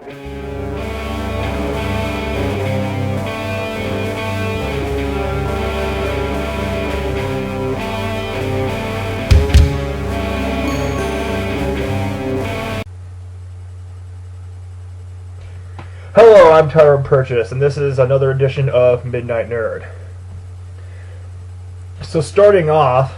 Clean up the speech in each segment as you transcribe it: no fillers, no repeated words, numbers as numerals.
Hello, I'm Tyler Purchase, and this is another edition of Midnight Nerd. So starting off,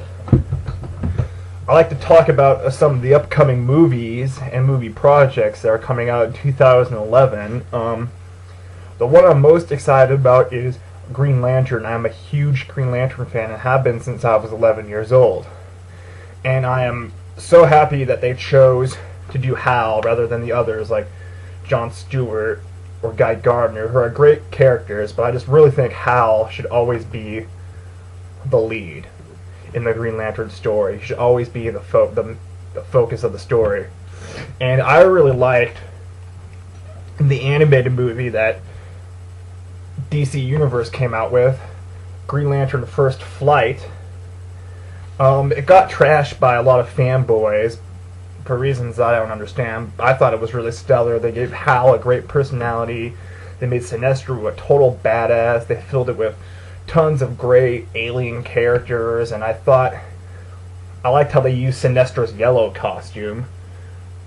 I like to talk about some of the upcoming movies and movie projects that are coming out in 2011. The one I'm most excited about is Green Lantern. I'm a huge Green Lantern fan and have been since I was 11 years old. And I am so happy that they chose to do Hal rather than the others like Jon Stewart or Guy Gardner, who are great characters, but I just really think Hal should always be the lead in the Green Lantern story. He should always be the focus of the story. And I really liked the animated movie that DC Universe came out with, Green Lantern First Flight. It got trashed by a lot of fanboys for reasons I don't understand. I thought it was really stellar. They gave Hal a great personality. They made Sinestro a total badass. They filled it with tons of great alien characters, and I liked how they used Sinestro's yellow costume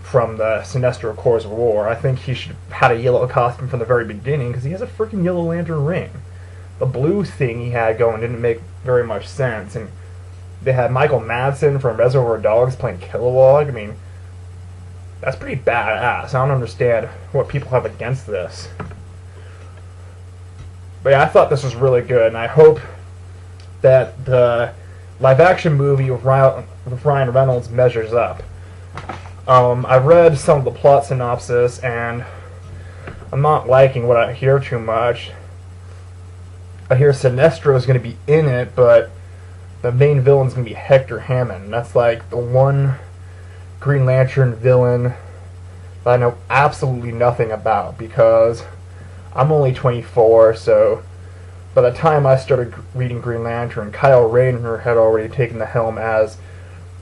from the Sinestro Corps of War. I think he should have had a yellow costume from the very beginning because he has a freaking Yellow Lantern ring. The blue thing he had going didn't make very much sense, and they had Michael Madsen from Reservoir Dogs playing Kilowog. I mean, that's pretty badass. I don't understand what people have against this. But yeah, I thought this was really good, and I hope that the live-action movie with Ryan Reynolds measures up. I've read some of the plot synopsis, and I'm not liking what I hear too much. I hear Sinestro is going to be in it, but the main villain's going to be Hector Hammond. That's like the one Green Lantern villain that I know absolutely nothing about, because I'm only 24, so by the time I started reading Green Lantern, Kyle Rayner had already taken the helm as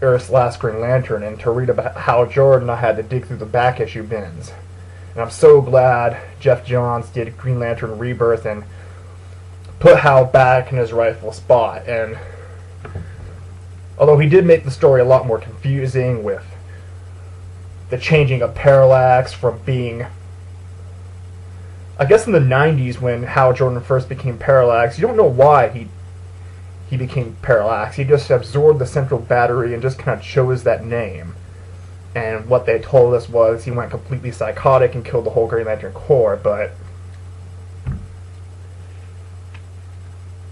Earth's last Green Lantern, and to read about Hal Jordan, I had to dig through the back issue bins. And I'm so glad Jeff Johns did Green Lantern Rebirth and put Hal back in his rightful spot. And although he did make the story a lot more confusing with the changing of Parallax from being, I guess in the 90s when Hal Jordan first became Parallax, you don't know why he became Parallax. He just absorbed the central battery and just kind of chose that name. And what they told us was he went completely psychotic and killed the whole Green Lantern Corps, but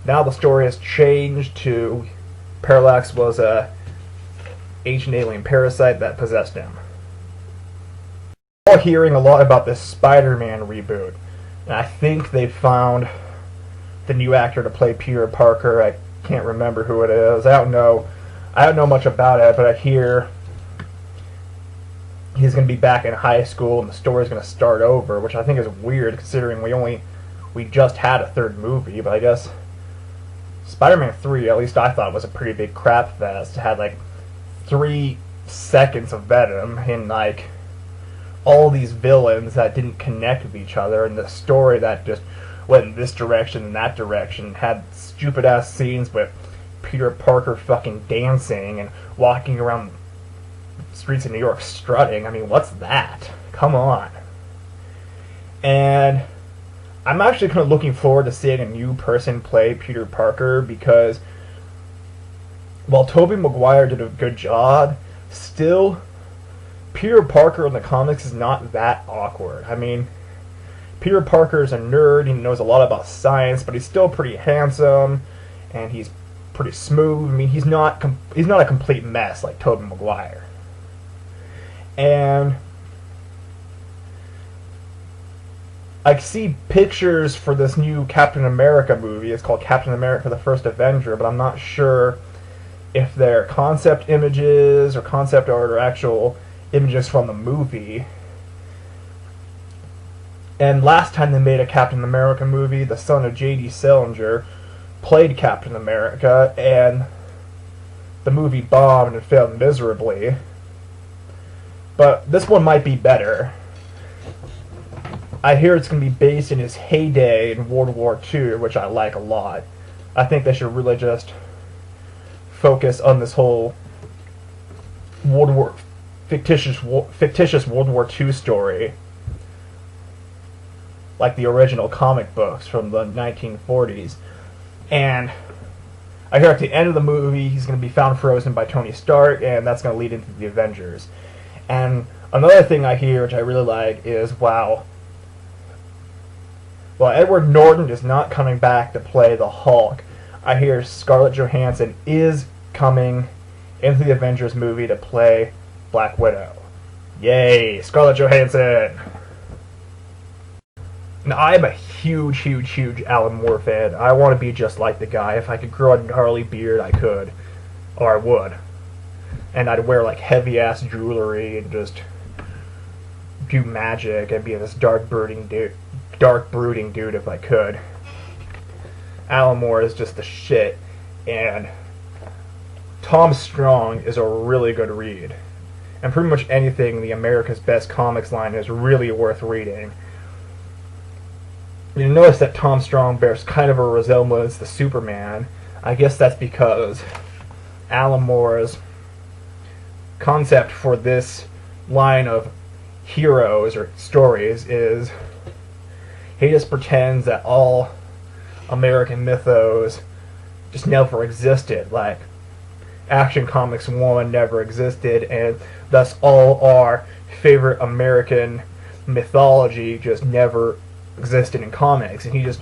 now the story has changed to Parallax was a ancient alien parasite that possessed him. We're hearing a lot about this Spider-Man reboot, and I think they found the new actor to play Peter Parker. I can't remember who it is. I don't know much about it, but I hear he's going to be back in high school and the story's going to start over, which I think is weird considering we just had a third movie. But I guess Spider-Man 3, at least I thought, was a pretty big crap fest. It had like 3 seconds of Venom and like all these villains that didn't connect with each other, and the story that just went in this direction and that direction, had stupid ass scenes with Peter Parker fucking dancing and walking around the streets of New York strutting. I mean, what's that? Come on. And I'm actually kind of looking forward to seeing a new person play Peter Parker, because while Tobey Maguire did a good job, still Peter Parker in the comics is not that awkward. I mean, Peter Parker is a nerd, he knows a lot about science, but he's still pretty handsome, and he's pretty smooth. I mean, he's not a complete mess like Tobey Maguire. And I see pictures for this new Captain America movie. It's called Captain America the First Avenger, but I'm not sure if they're concept images or concept art or actual images from the movie. And last time they made a Captain America movie, the son of J.D. Salinger played Captain America, and the movie bombed and failed miserably. But this one might be better. I hear it's going to be based in his heyday in World War II, which I like a lot. I think they should really just focus on this whole fictitious World War II story, like the original comic books from the 1940s. And I hear at the end of the movie he's going to be found frozen by Tony Stark, and that's going to lead into the Avengers. And another thing I hear, which I really like, is Edward Norton is not coming back to play the Hulk. I hear Scarlett Johansson is coming into the Avengers movie to play Black Widow. Yay, Scarlett Johansson! Now, I'm a huge Alan Moore fan. I want to be just like the guy. If I could grow a gnarly beard, I could. Or I would. And I'd wear, like, heavy-ass jewelry and just do magic and be this dark brooding dude if I could. Alan Moore is just the shit. And Tom Strong is a really good read. And pretty much anything in the America's Best Comics line is really worth reading. You notice that Tom Strong bears kind of a resemblance to Superman. I guess that's because Alan Moore's concept for this line of heroes or stories is he just pretends that all American mythos just never existed. Like, Action Comics 1 never existed, and thus all our favorite American mythology just never existed in comics. And he just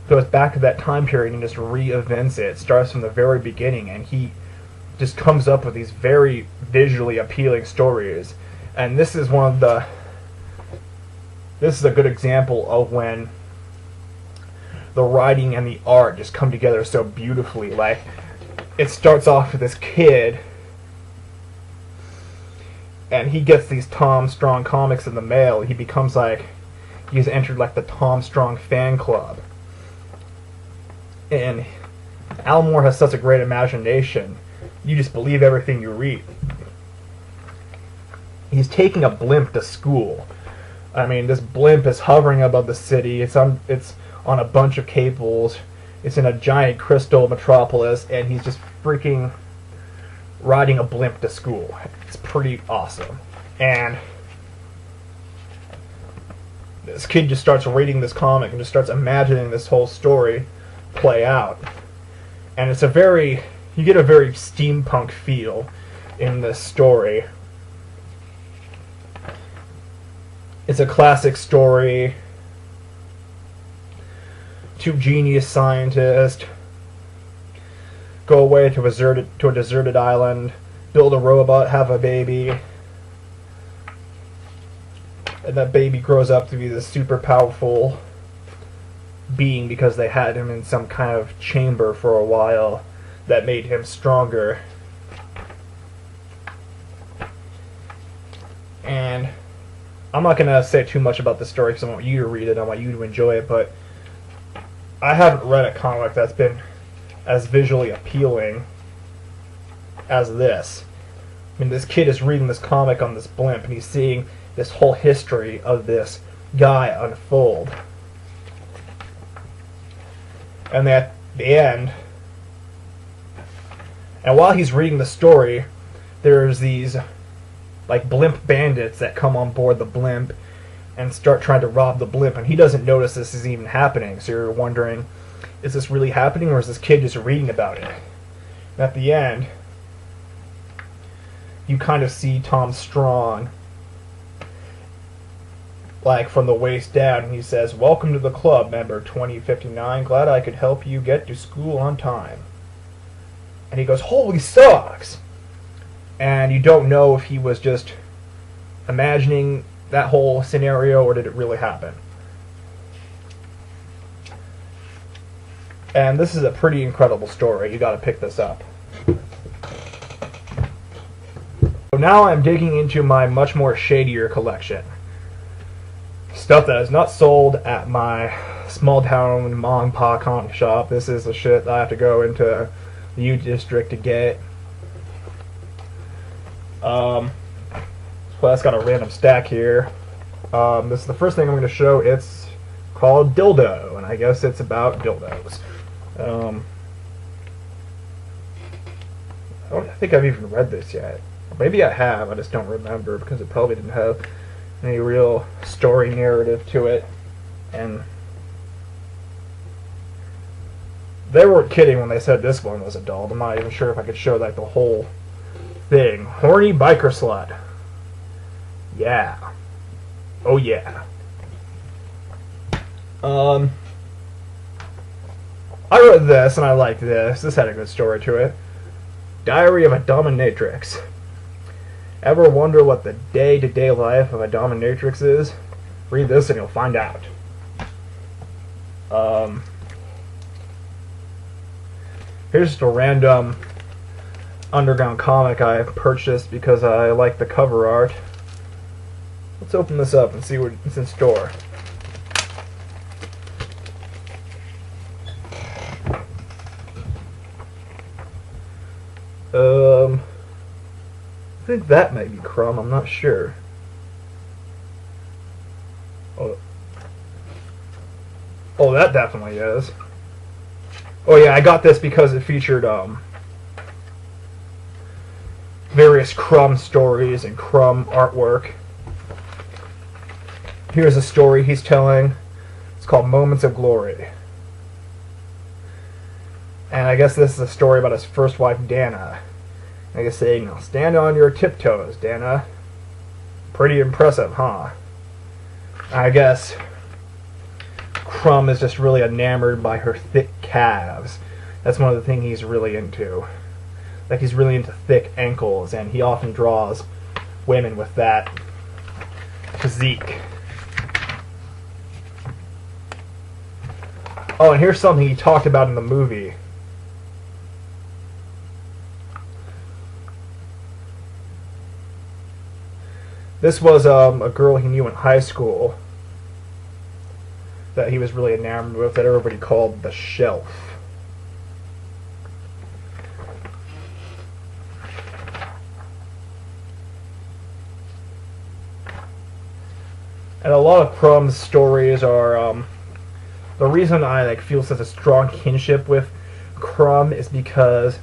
goes back to that time period and just reinvents it. Starts from the very beginning, and he just comes up with these very visually appealing stories. And this is a good example of when the writing and the art just come together so beautifully. Like, it starts off with this kid, and he gets these Tom Strong comics in the mail. He becomes like, he's entered like the Tom Strong fan club. And Alan Moore has such a great imagination. You just believe everything you read. He's taking a blimp to school. I mean, this blimp is hovering above the city. It's on a bunch of cables. It's in a giant crystal metropolis, and he's just freaking riding a blimp to school. It's pretty awesome. And this kid just starts reading this comic and just starts imagining this whole story play out. And it's you get a very steampunk feel in this story. It's a classic story. Two genius scientists go away to a deserted island, build a robot, have a baby, and that baby grows up to be this super powerful being because they had him in some kind of chamber for a while that made him stronger. And I'm not going to say too much about the story because I want you to read it, I want you to enjoy it, but I haven't read a comic that's been as visually appealing as this. I mean, this kid is reading this comic on this blimp, and he's seeing this whole history of this guy unfold. And at the end, and while he's reading the story, there's these like blimp bandits that come on board the blimp and start trying to rob the blimp, and he doesn't notice this is even happening. So you're wondering, is this really happening, or is this kid just reading about it? And at the end, you kind of see Tom Strong, like from the waist down, and he says, "Welcome to the club, member 2059. Glad I could help you get to school on time." And he goes, "Holy sucks!" And you don't know if he was just imagining that whole scenario or did it really happen. And this is a pretty incredible story. You gotta pick this up. So now I'm digging into my much more shadier collection. Stuff that is not sold at my small town mom and pop comic shop. This is the shit that I have to go into the U District to get. Well, that's got a random stack here. This is the first thing I'm going to show. It's called Dildo, and I guess it's about dildos. I don't think I've even read this yet. Maybe I have, I just don't remember, because it probably didn't have any real story narrative to it. And they weren't kidding when they said this one was adult. I'm not even sure if I could show like the whole thing. Horny biker slut. Yeah. Oh yeah. I read this and I liked this. This had a good story to it. Diary of a Dominatrix. Ever wonder what the day-to-day life of a dominatrix is? Read this and you'll find out. Here's just a random underground comic I purchased because I like the cover art. Let's open this up and see what's in store. I think that might be Crumb, I'm not sure. Oh, that definitely is. Oh yeah, I got this because it featured various Crumb stories and Crumb artwork. Here's a story he's telling. It's called Moments of Glory. And I guess this is a story about his first wife, Dana. I guess saying, stand on your tiptoes, Dana. Pretty impressive, huh? I guess Crumb is just really enamored by her thick calves. That's one of the things he's really into. Like, he's really into thick ankles, and he often draws women with that physique. Oh, and here's something he talked about in the movie. This was a girl he knew in high school that he was really enamored with, that everybody called the Shelf. And a lot of Crumb's stories are the reason I feel such a strong kinship with Crumb is because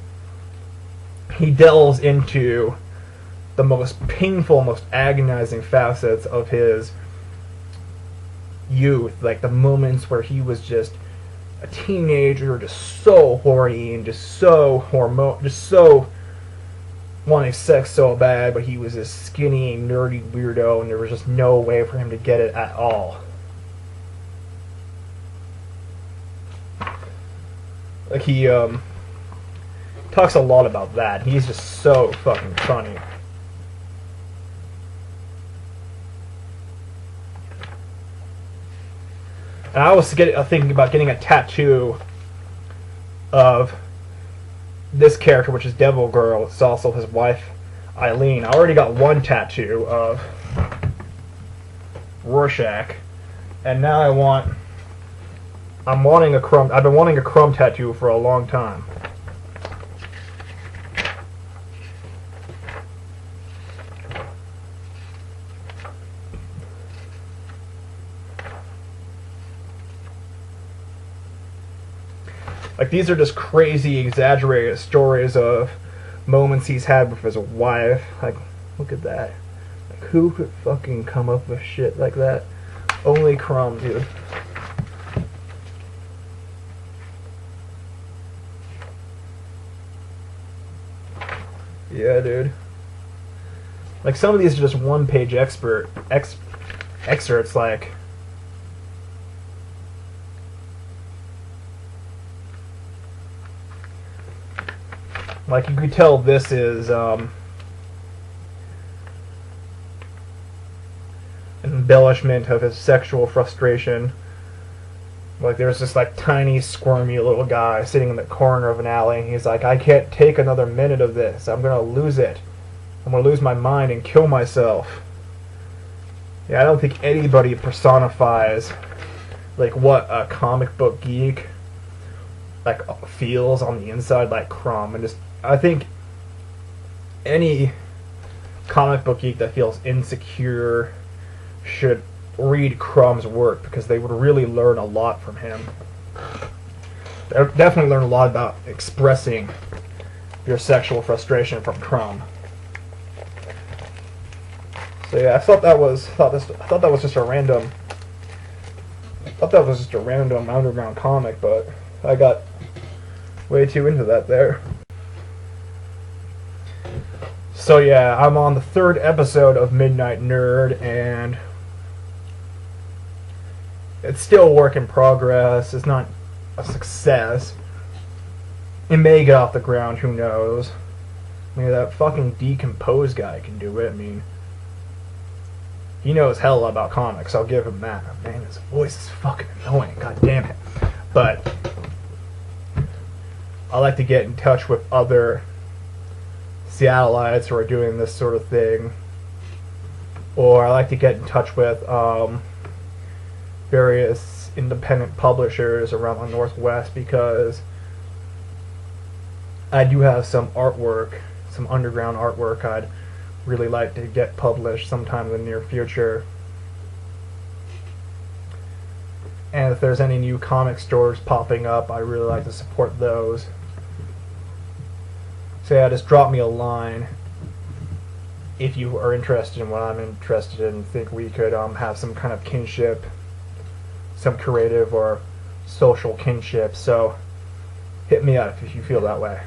he delves into the most painful, most agonizing facets of his youth, like the moments where he was just a teenager, just so horny and just so wanting sex so bad, but he was this skinny, nerdy weirdo, and there was just no way for him to get it at all. Like, he talks a lot about that. He's just so fucking funny. And I was thinking about getting a tattoo of this character, which is Devil Girl. It's also his wife, Eileen. I already got one tattoo of Rorschach, and now I've been wanting a Crumb tattoo for a long time. Like, these are just crazy, exaggerated stories of moments he's had with his wife. Like, look at that. Like, who could fucking come up with shit like that? Only Crumb, dude. Yeah, dude. Like, some of these are just one-page excerpts, like... Like, you could tell this is an embellishment of his sexual frustration. Like, there's this, like, tiny, squirmy little guy sitting in the corner of an alley, and he's like, I can't take another minute of this. I'm gonna lose it. I'm gonna lose my mind and kill myself. Yeah, I don't think anybody personifies, like, what a comic book geek, like, feels on the inside like Crumb. And just, I think any comic book geek that feels insecure should read Crumb's work because they would really learn a lot from him. They definitely learn a lot about expressing your sexual frustration from Crumb. So yeah, I thought that was just a random underground comic, but I got way too into that there. So yeah, I'm on the 3rd episode of Midnight Nerd, and it's still a work in progress. It's not a success. It may get off the ground, who knows. I mean, that fucking Decomposed guy can do it. I mean, he knows hell about comics, I'll give him that. Man, his voice is fucking annoying, god damn it. But I like to get in touch with other Seattleites who are doing this sort of thing. Or I like to get in touch with various independent publishers around the Northwest, because I do have some artwork, some underground artwork I'd really like to get published sometime in the near future. And if there's any new comic stores popping up, I'd really like to support those. So yeah, just drop me a line if you are interested in what I'm interested in and think we could have some kind of kinship, some creative or social kinship. So hit me up if you feel that way.